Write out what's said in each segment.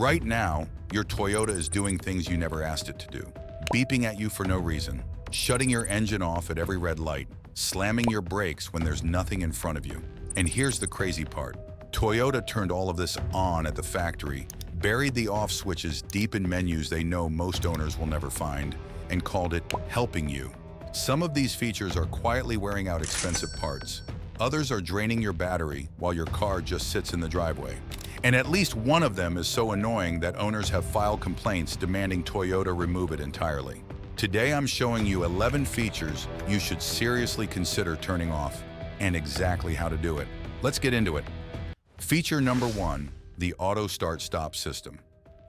Right now, your Toyota is doing things you never asked it to do. Beeping at you for no reason, shutting your engine off at every red light, slamming your brakes when there's nothing in front of you. And here's the crazy part. Toyota turned all of this on at the factory, buried the off switches deep in menus they know most owners will never find, and called it helping you. Some of these features are quietly wearing out expensive parts. Others are draining your battery while your car just sits in the driveway. And at least one of them is so annoying that owners have filed complaints demanding Toyota remove it entirely. Today I'm showing you 11 features you should seriously consider turning off, and exactly how to do it. Let's get into it. Feature number 1, the auto start-stop system.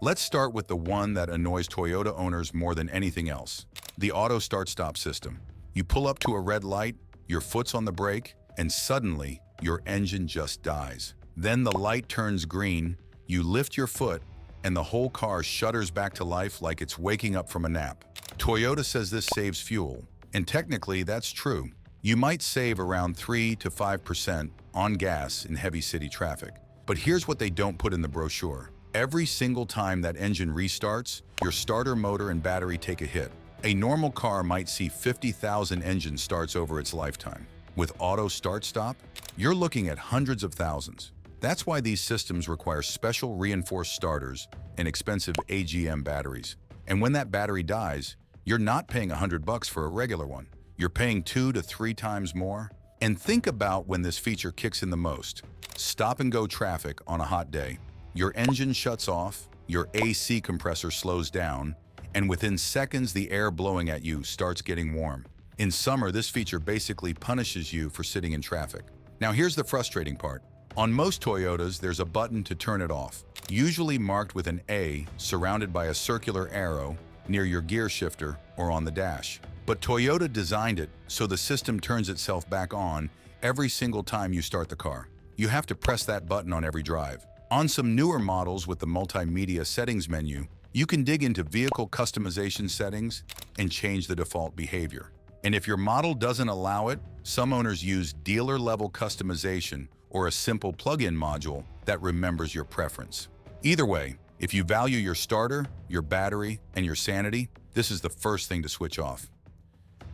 Let's start with the one that annoys Toyota owners more than anything else, the auto start-stop system. You pull up to a red light, your foot's on the brake, and suddenly your engine just dies. Then the light turns green, you lift your foot, and the whole car shudders back to life like it's waking up from a nap. Toyota says this saves fuel, and technically that's true. You might save around 3 to 5% on gas in heavy city traffic. But here's what they don't put in the brochure. Every single time that engine restarts, your starter motor and battery take a hit. A normal car might see 50,000 engine starts over its lifetime. With auto start-stop, you're looking at hundreds of thousands. That's why these systems require special reinforced starters and expensive AGM batteries. And when that battery dies, you're not paying $100 for a regular one. You're paying 2 to 3 times more. And think about when this feature kicks in the most. Stop-and-go traffic on a hot day. Your engine shuts off, your AC compressor slows down, and within seconds the air blowing at you starts getting warm. In summer, this feature basically punishes you for sitting in traffic. Now here's the frustrating part. On most Toyotas, there's a button to turn it off, usually marked with an A surrounded by a circular arrow near your gear shifter or on the dash. But Toyota designed it so the system turns itself back on every single time you start the car. You have to press that button on every drive. On some newer models with the multimedia settings menu, you can dig into vehicle customization settings and change the default behavior. And if your model doesn't allow it, some owners use dealer-level customization or a simple plug-in module that remembers your preference. Either way, if you value your starter, your battery, and your sanity, this is the first thing to switch off.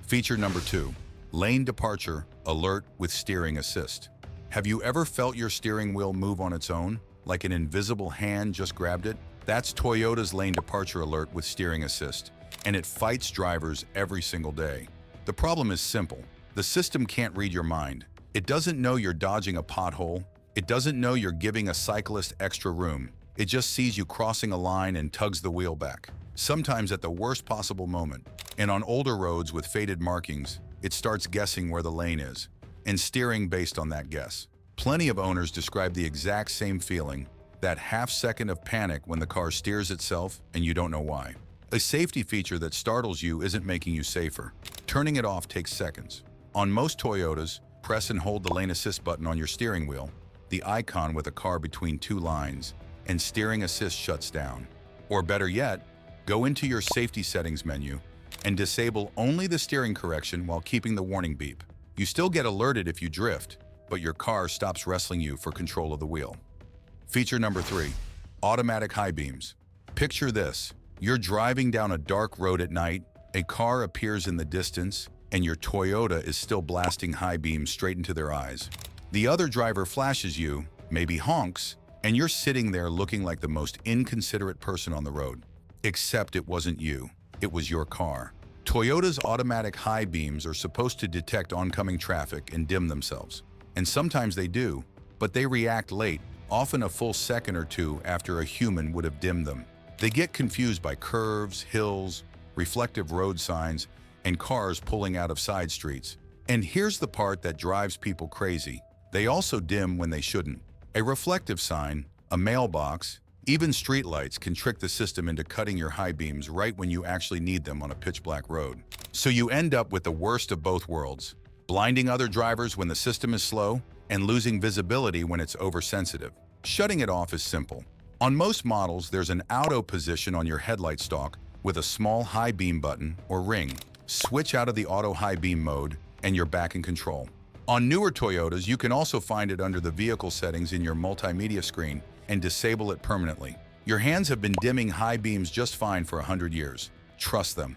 Feature number 2, lane departure alert with steering assist. Have you ever felt your steering wheel move on its own, like an invisible hand just grabbed it? That's Toyota's lane departure alert with steering assist, and it fights drivers every single day. The problem is simple. The system can't read your mind. It doesn't know you're dodging a pothole. It doesn't know you're giving a cyclist extra room. It just sees you crossing a line and tugs the wheel back, sometimes at the worst possible moment. And on older roads with faded markings, it starts guessing where the lane is and steering based on that guess. Plenty of owners describe the exact same feeling, that half second of panic when the car steers itself and you don't know why. A safety feature that startles you isn't making you safer. Turning it off takes seconds. On most Toyotas, press and hold the lane assist button on your steering wheel, the icon with a car between 2 lines, and steering assist shuts down. Or better yet, go into your safety settings menu and disable only the steering correction while keeping the warning beep. You still get alerted if you drift, but your car stops wrestling you for control of the wheel. Feature number 3, automatic high beams. Picture this. You're driving down a dark road at night, a car appears in the distance, and your Toyota is still blasting high beams straight into their eyes. The other driver flashes you, maybe honks, and you're sitting there looking like the most inconsiderate person on the road. Except it wasn't you, it was your car. Toyota's automatic high beams are supposed to detect oncoming traffic and dim themselves. And sometimes they do, but they react late, often a full second or two after a human would have dimmed them. They get confused by curves, hills, reflective road signs, and cars pulling out of side streets. And here's the part that drives people crazy. They also dim when they shouldn't. A reflective sign, a mailbox, even streetlights can trick the system into cutting your high beams right when you actually need them on a pitch-black road. So you end up with the worst of both worlds, blinding other drivers when the system is slow and losing visibility when it's oversensitive. Shutting it off is simple. On most models, there's an auto position on your headlight stalk with a small high beam button or ring. Switch out of the auto high beam mode and you're back in control. On newer Toyotas, you can also find it under the vehicle settings in your multimedia screen and disable it permanently. Your hands have been dimming high beams just fine for 100 years. Trust them.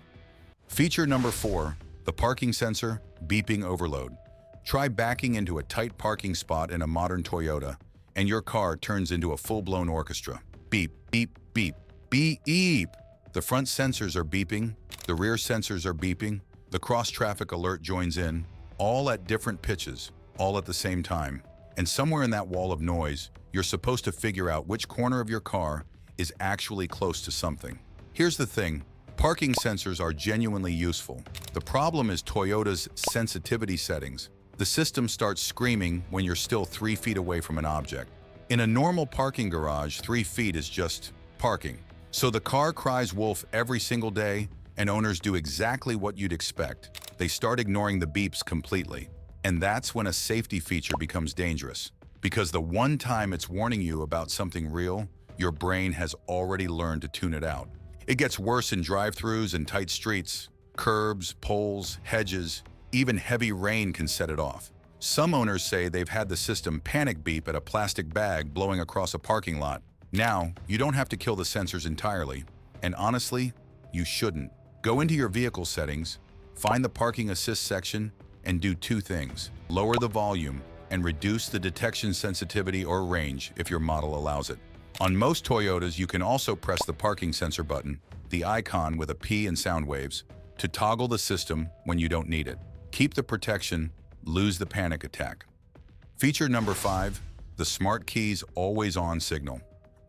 Feature number 4, the parking sensor, beeping overload. Try backing into a tight parking spot in a modern Toyota, and your car turns into a full-blown orchestra. Beep, beep, beep, beep. The front sensors are beeping, the rear sensors are beeping, the cross-traffic alert joins in, all at different pitches, all at the same time. And somewhere in that wall of noise, you're supposed to figure out which corner of your car is actually close to something. Here's the thing, parking sensors are genuinely useful. The problem is Toyota's sensitivity settings. The system starts screaming when you're still 3 feet away from an object. In a normal parking garage, 3 feet is just parking. So the car cries wolf every single day, and owners do exactly what you'd expect. They start ignoring the beeps completely. And that's when a safety feature becomes dangerous. Because the one time it's warning you about something real, your brain has already learned to tune it out. It gets worse in drive-thrus and tight streets. Curbs, poles, hedges, even heavy rain can set it off. Some owners say they've had the system panic beep at a plastic bag blowing across a parking lot. Now, you don't have to kill the sensors entirely. And honestly, you shouldn't. Go into your vehicle settings, find the parking assist section, and do 2 things. Lower the volume and reduce the detection sensitivity or range if your model allows it. On most Toyotas, you can also press the parking sensor button, the icon with a P and sound waves, to toggle the system when you don't need it. Keep the protection, lose the panic attack. Feature number 5, the Smart Key's always-on signal.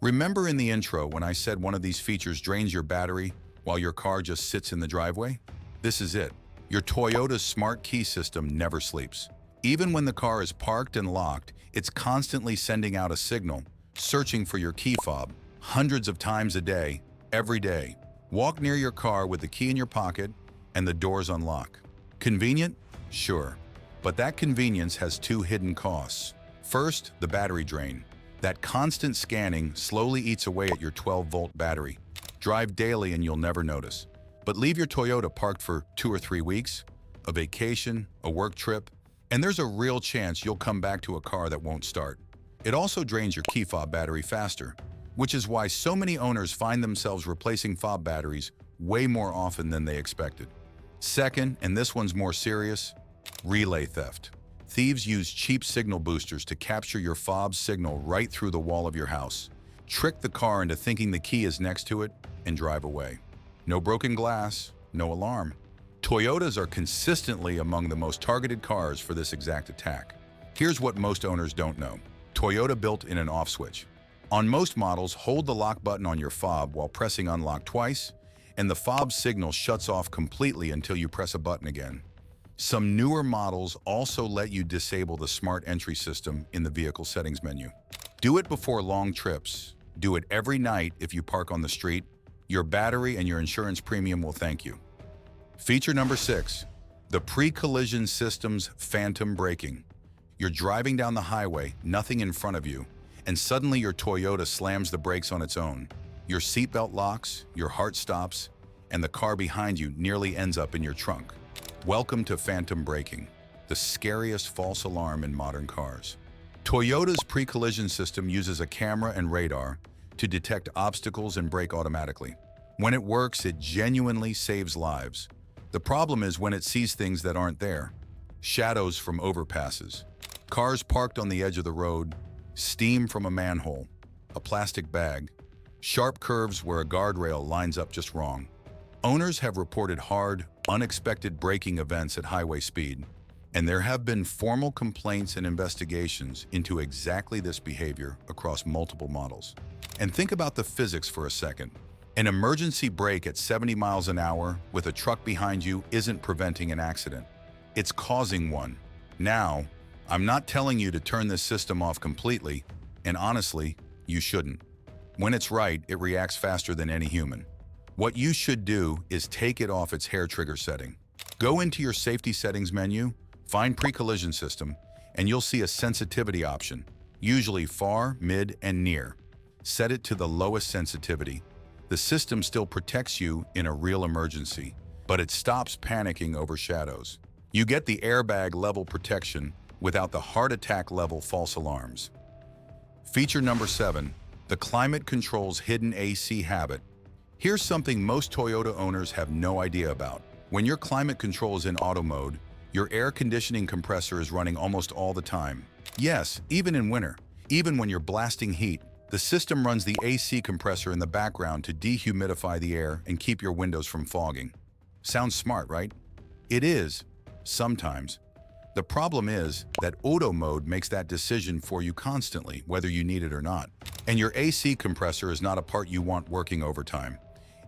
Remember in the intro when I said one of these features drains your battery while your car just sits in the driveway? This is it. Your Toyota's Smart Key system never sleeps. Even when the car is parked and locked, it's constantly sending out a signal, searching for your key fob, hundreds of times a day, every day. Walk near your car with the key in your pocket and the doors unlock. Convenient? Sure. But that convenience has 2 hidden costs. First, the battery drain. That constant scanning slowly eats away at your 12-volt battery. Drive daily and you'll never notice. But leave your Toyota parked for 2 or 3 weeks, a vacation, a work trip, and there's a real chance you'll come back to a car that won't start. It also drains your key fob battery faster, which is why so many owners find themselves replacing fob batteries way more often than they expected. Second, and this one's more serious, relay theft. Thieves use cheap signal boosters to capture your fob signal right through the wall of your house, trick the car into thinking the key is next to it, and drive away. No broken glass, no alarm. Toyotas are consistently among the most targeted cars for this exact attack. Here's what most owners don't know. Toyota built in an off switch. On most models, hold the lock button on your fob while pressing unlock twice, and the fob signal shuts off completely until you press a button again. Some newer models also let you disable the smart entry system in the vehicle settings menu. Do it before long trips. Do it every night if you park on the street. Your battery and your insurance premium will thank you. Feature number 6, the pre-collision system's phantom braking. You're driving down the highway, nothing in front of you, and suddenly your Toyota slams the brakes on its own. Your seatbelt locks, your heart stops, and the car behind you nearly ends up in your trunk. Welcome to phantom braking, the scariest false alarm in modern cars. Toyota's pre-collision system uses a camera and radar to detect obstacles and brake automatically. When it works, it genuinely saves lives. The problem is when it sees things that aren't there. Shadows from overpasses, cars parked on the edge of the road, steam from a manhole, a plastic bag, sharp curves where a guardrail lines up just wrong. Owners have reported hard, unexpected braking events at highway speed, and there have been formal complaints and investigations into exactly this behavior across multiple models. And think about the physics for a second. An emergency brake at 70 miles an hour with a truck behind you isn't preventing an accident. It's causing one. Now, I'm not telling you to turn this system off completely, and honestly, you shouldn't. When it's right, it reacts faster than any human. What you should do is take it off its hair trigger setting. Go into your safety settings menu, find pre-collision system, and you'll see a sensitivity option, usually far, mid, and near. Set it to the lowest sensitivity. The system still protects you in a real emergency, but it stops panicking over shadows. You get the airbag level protection without the heart attack level false alarms. Feature number 7, The climate control's hidden AC habit. Here's something most Toyota owners have no idea about. When your climate control is in auto mode, your air conditioning compressor is running almost all the time. Yes, even in winter. Even when you're blasting heat, the system runs the AC compressor in the background to dehumidify the air and keep your windows from fogging. Sounds smart, right? It is, sometimes. The problem is that auto mode makes that decision for you constantly, whether you need it or not. And your AC compressor is not a part you want working overtime.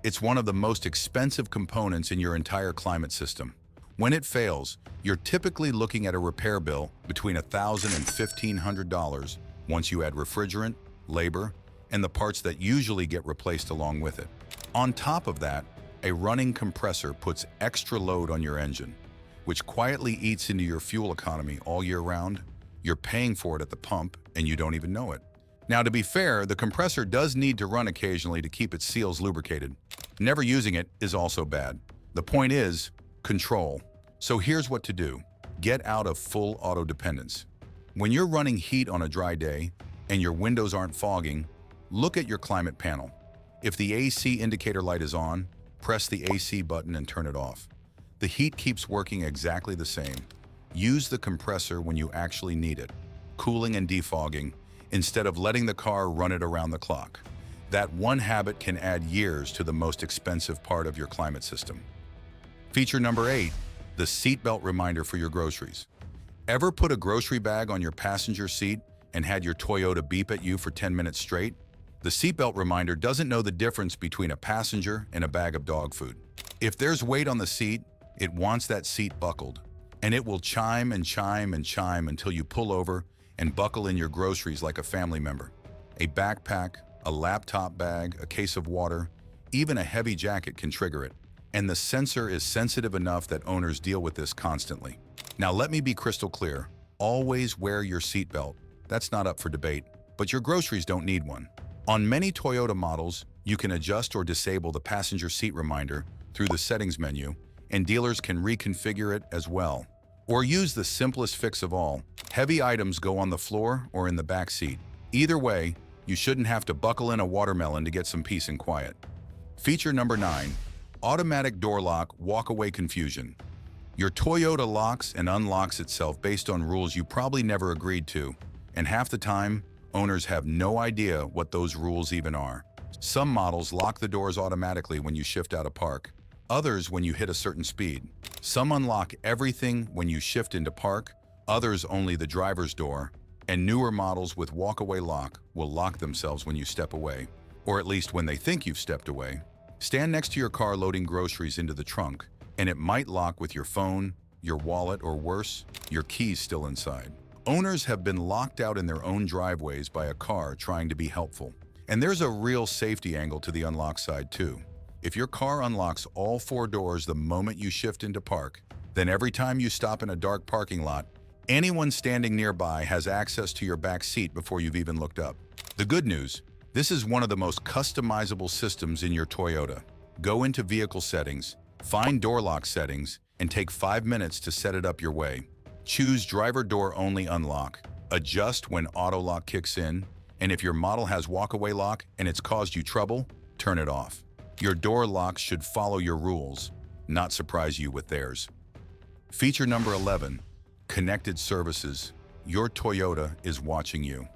It's one of the most expensive components in your entire climate system. When it fails, you're typically looking at a repair bill between $1,000 and $1,500 once you add refrigerant, labor, and the parts that usually get replaced along with it. On top of that, a running compressor puts extra load on your engine, which quietly eats into your fuel economy all year round. You're paying for it at the pump, and you don't even know it. Now, to be fair, the compressor does need to run occasionally to keep its seals lubricated. Never using it is also bad. The point is, control. So here's what to do. Get out of full auto dependence. When you're running heat on a dry day and your windows aren't fogging, look at your climate panel. If the AC indicator light is on, press the AC button and turn it off. The heat keeps working exactly the same. Use the compressor when you actually need it, cooling and defogging, instead of letting the car run it around the clock. That one habit can add years to the most expensive part of your climate system. Feature number 8, the seatbelt reminder for your groceries. Ever put a grocery bag on your passenger seat and had your Toyota beep at you for 10 minutes straight? The seatbelt reminder doesn't know the difference between a passenger and a bag of dog food. If there's weight on the seat, it wants that seat buckled, and it will chime and chime and chime until you pull over and buckle in your groceries like a family member. A backpack, a laptop bag, a case of water, even a heavy jacket can trigger it. And the sensor is sensitive enough that owners deal with this constantly. Now let me be crystal clear. Always wear your seatbelt. That's not up for debate, but your groceries don't need one. On many Toyota models, you can adjust or disable the passenger seat reminder through the settings menu, and dealers can reconfigure it as well. Or use the simplest fix of all. Heavy items go on the floor or in the back seat. Either way, you shouldn't have to buckle in a watermelon to get some peace and quiet. Feature number 9, automatic door lock walk-away confusion. Your Toyota locks and unlocks itself based on rules you probably never agreed to, and half the time, owners have no idea what those rules even are. Some models lock the doors automatically when you shift out of park, others when you hit a certain speed. Some unlock everything when you shift into park, others only the driver's door, and newer models with walk-away lock will lock themselves when you step away, or at least when they think you've stepped away. Stand next to your car loading groceries into the trunk, and it might lock with your phone, your wallet, or worse, your keys still inside. Owners have been locked out in their own driveways by a car trying to be helpful. And there's a real safety angle to the unlock side too. If your car unlocks all 4 doors the moment you shift into park, then every time you stop in a dark parking lot, anyone standing nearby has access to your back seat before you've even looked up. The good news, this is one of the most customizable systems in your Toyota. Go into vehicle settings, find door lock settings, and take 5 minutes to set it up your way. Choose driver door only unlock, adjust when auto lock kicks in, and if your model has walk-away lock and it's caused you trouble, turn it off. Your door locks should follow your rules, not surprise you with theirs. Feature number 11, connected services. Your Toyota is watching you.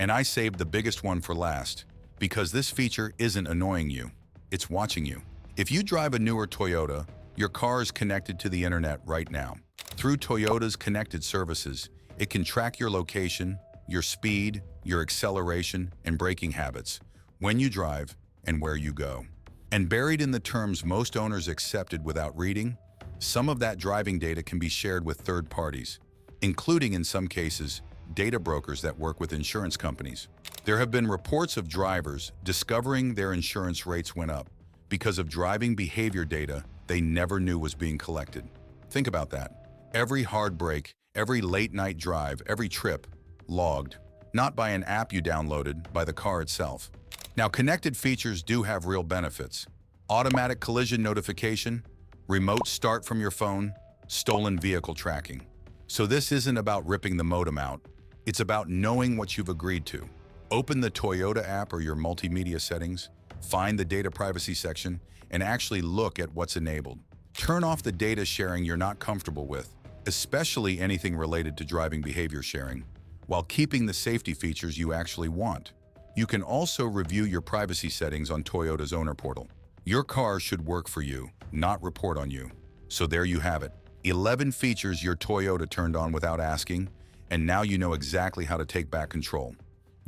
And I saved the biggest one for last, because this feature isn't annoying you, it's watching you. If you drive a newer Toyota, your car is connected to the internet right now. Through Toyota's connected services, it can track your location, your speed, your acceleration, and braking habits, when you drive, and where you go. And buried in the terms most owners accepted without reading, some of that driving data can be shared with third parties, including in some cases, data brokers that work with insurance companies. There have been reports of drivers discovering their insurance rates went up because of driving behavior data they never knew was being collected. Think about that. Every hard brake, every late night drive, every trip, logged, not by an app you downloaded, by the car itself. Now, connected features do have real benefits. Automatic collision notification, remote start from your phone, stolen vehicle tracking. So this isn't about ripping the modem out. It's about knowing what you've agreed to. Open the Toyota app or your multimedia settings, find the data privacy section, and actually look at what's enabled. Turn off the data sharing you're not comfortable with, especially anything related to driving behavior sharing, while keeping the safety features you actually want. You can also review your privacy settings on Toyota's owner portal. Your car should work for you, not report on you. So there you have it. 11 features your Toyota turned on without asking, and now you know exactly how to take back control.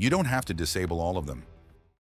You don't have to disable all of them.